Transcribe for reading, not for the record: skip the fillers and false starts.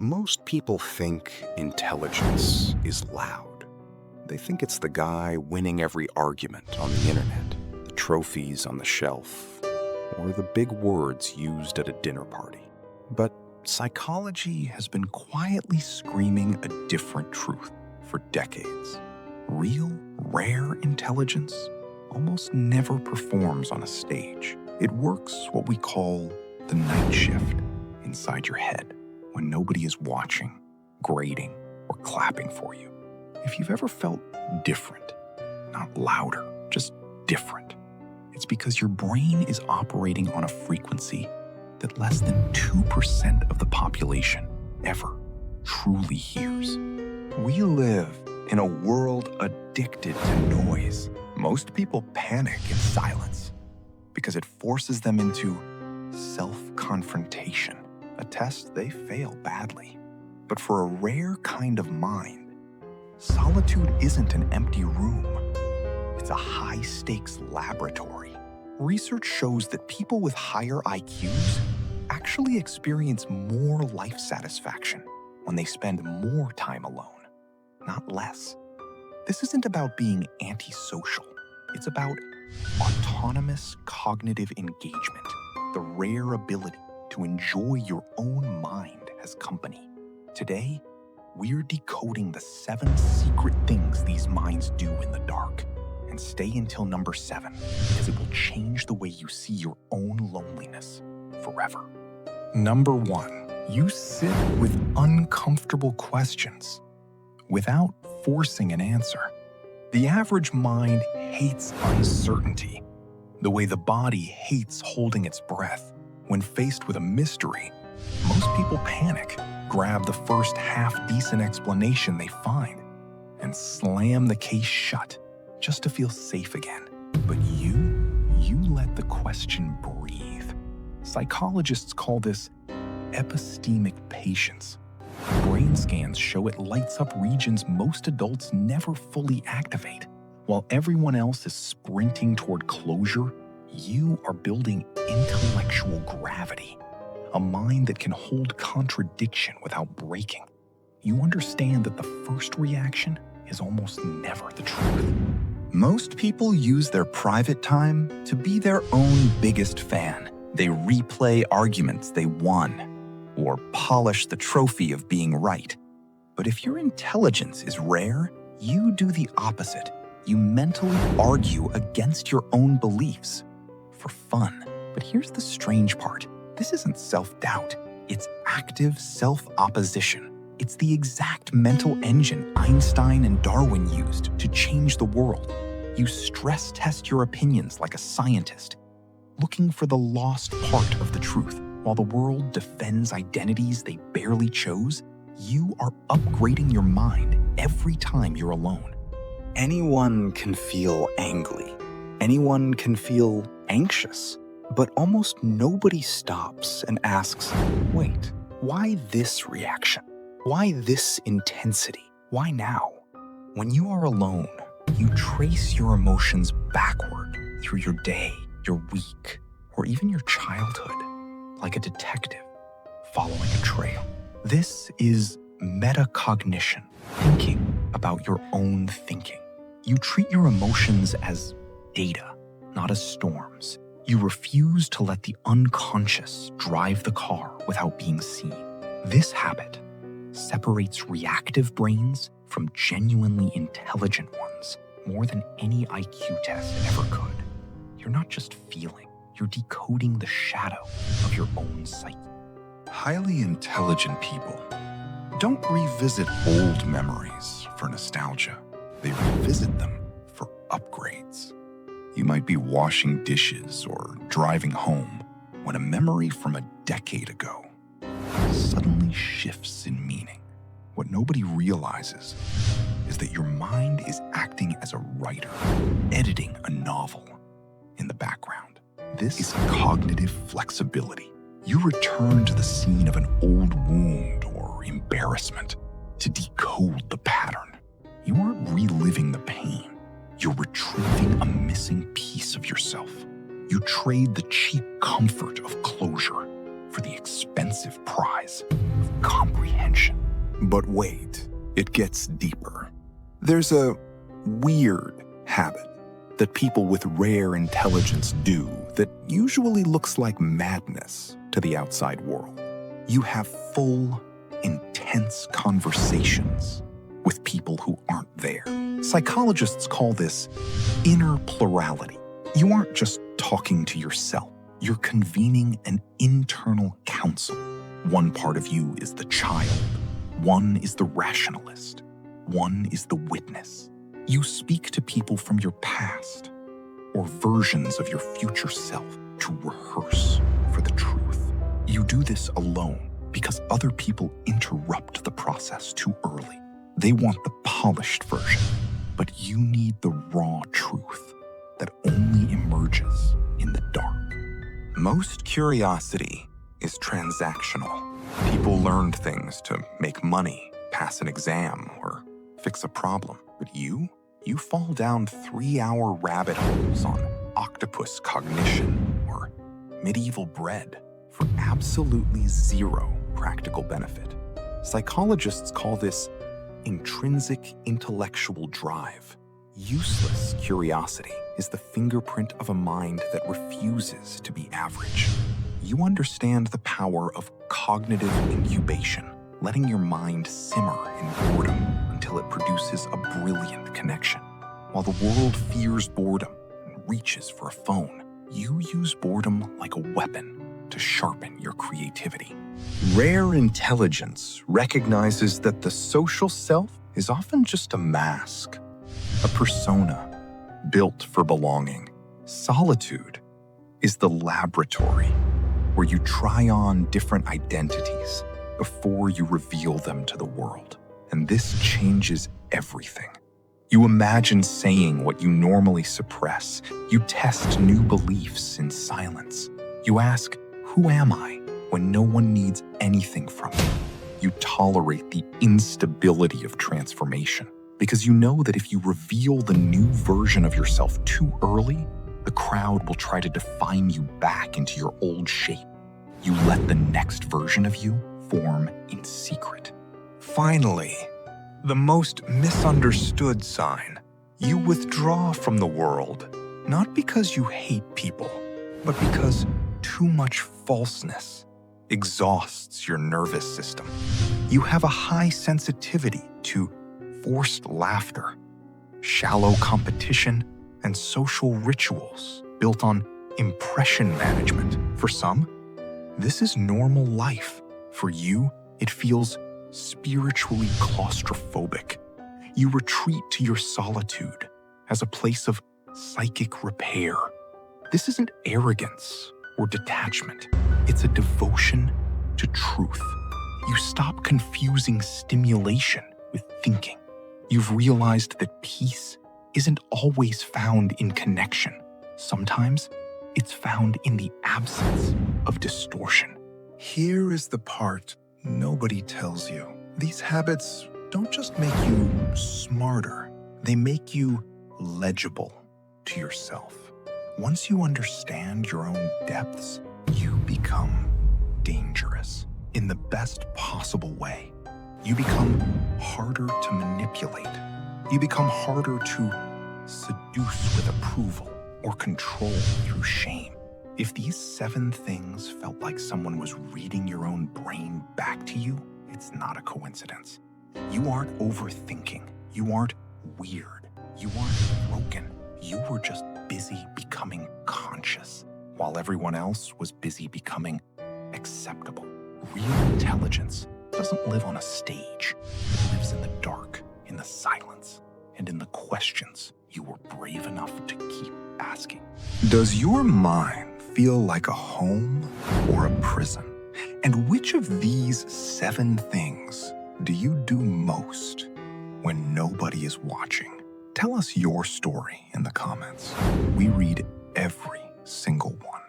Most people think intelligence is loud. They think it's the guy winning every argument on the internet, the trophies on the shelf, or the big words used at a dinner party. But psychology has been quietly screaming a different truth for decades. Real, rare intelligence almost never performs on a stage. It works what we call the night shift inside your head, when nobody is watching, grading, or clapping for you. If you've ever felt different, not louder, just different, it's because your brain is operating on a frequency that less than 2% of the population ever truly hears. We live in a world addicted to noise. Most people panic in silence because it forces them into self-confrontation, a test they fail badly. But for a rare kind of mind, solitude isn't an empty room. It's a high-stakes laboratory. Research shows that people with higher IQs actually experience more life satisfaction when they spend more time alone, not less. This isn't about being antisocial. It's about autonomous cognitive engagement, the rare ability to enjoy your own mind as company. Today, we're decoding the 7 secret things these minds do in the dark. And stay until number 7, because it will change the way you see your own loneliness forever. Number 1, you sit with uncomfortable questions without forcing an answer. The average mind hates uncertainty, the way the body hates holding its breath. When faced with a mystery, most people panic, grab the first half-decent explanation they find, and slam the case shut just to feel safe again. But you let the question breathe. Psychologists call this epistemic patience. Brain scans show it lights up regions most adults never fully activate. While everyone else is sprinting toward closure, you are building intellectual gravity, a mind that can hold contradiction without breaking. You understand that the first reaction is almost never the truth. Most people use their private time to be their own biggest fan. They replay arguments they won, or polish the trophy of being right. But if your intelligence is rare, you do the opposite. You mentally argue against your own beliefs for fun. But here's the strange part. This isn't self-doubt. It's active self-opposition. It's the exact mental engine Einstein and Darwin used to change the world. You stress test your opinions like a scientist, looking for the lost part of the truth. While the world defends identities they barely chose, you are upgrading your mind every time you're alone. Anyone can feel angry. Anyone can feel anxious. But almost nobody stops and asks, wait, why this reaction? Why this intensity? Why now? When you are alone, you trace your emotions backward through your day, your week, or even your childhood, like a detective following a trail. This is metacognition, thinking about your own thinking. You treat your emotions as data, not as storms. You refuse to let the unconscious drive the car without being seen. This habit separates reactive brains from genuinely intelligent ones more than any IQ test ever could. You're not just feeling, you're decoding the shadow of your own psyche. Highly intelligent people don't revisit old memories for nostalgia. They revisit them for upgrades. You might be washing dishes or driving home when a memory from a decade ago suddenly shifts in meaning. What nobody realizes is that your mind is acting as a writer, editing a novel in the background. This is cognitive flexibility. You return to the scene of an old wound or embarrassment to decode the pattern. You aren't reliving the pain. You're retrieving a missing piece of yourself. You trade the cheap comfort of closure for the expensive prize of comprehension. But wait, it gets deeper. There's a weird habit that people with rare intelligence do that usually looks like madness to the outside world. You have full, intense conversations with people who aren't there. Psychologists call this inner plurality. You aren't just talking to yourself. You're convening an internal council. One part of you is the child. One is the rationalist. One is the witness. You speak to people from your past or versions of your future self to rehearse for the truth. You do this alone because other people interrupt the process too early. They want the polished version, but you need the raw truth that only emerges in the dark. Most curiosity is transactional. People learned things to make money, pass an exam, or fix a problem. But you fall down 3-hour rabbit holes on octopus cognition or medieval bread for absolutely zero practical benefit. Psychologists call this intrinsic intellectual drive. Useless curiosity is the fingerprint of a mind that refuses to be average. You understand the power of cognitive incubation, letting your mind simmer in boredom until it produces a brilliant connection. While the world fears boredom and reaches for a phone, you use boredom like a weapon to sharpen your creativity. Rare intelligence recognizes that the social self is often just a mask, a persona built for belonging. Solitude is the laboratory where you try on different identities before you reveal them to the world. And this changes everything. You imagine saying what you normally suppress. You test new beliefs in silence. You ask, "Who am I?" when no one needs anything from you. You tolerate the instability of transformation because you know that if you reveal the new version of yourself too early, the crowd will try to define you back into your old shape. You let the next version of you form in secret. Finally, the most misunderstood sign. You withdraw from the world, not because you hate people, but because too much falseness exhausts your nervous system. You have a high sensitivity to forced laughter, shallow competition, and social rituals built on impression management. For some, this is normal life. For you, it feels spiritually claustrophobic. You retreat to your solitude as a place of psychic repair. This isn't arrogance or detachment. It's a devotion to truth. You stop confusing stimulation with thinking. You've realized that peace isn't always found in connection. Sometimes it's found in the absence of distortion. Here is the part nobody tells you. These habits don't just make you smarter, they make you legible to yourself. Once you understand your own depths, you become dangerous in the best possible way. You become harder to manipulate. You become harder to seduce with approval or control through shame. If these 7 things felt like someone was reading your own brain back to you, it's not a coincidence. You aren't overthinking. You aren't weird. You aren't broken. You were just busy becoming conscious, while everyone else was busy becoming acceptable. Real intelligence doesn't live on a stage. It lives in the dark, in the silence, and in the questions you were brave enough to keep asking. Does your mind feel like a home or a prison? And which of these 7 things do you do most when nobody is watching? Tell us your story in the comments. We read every single one.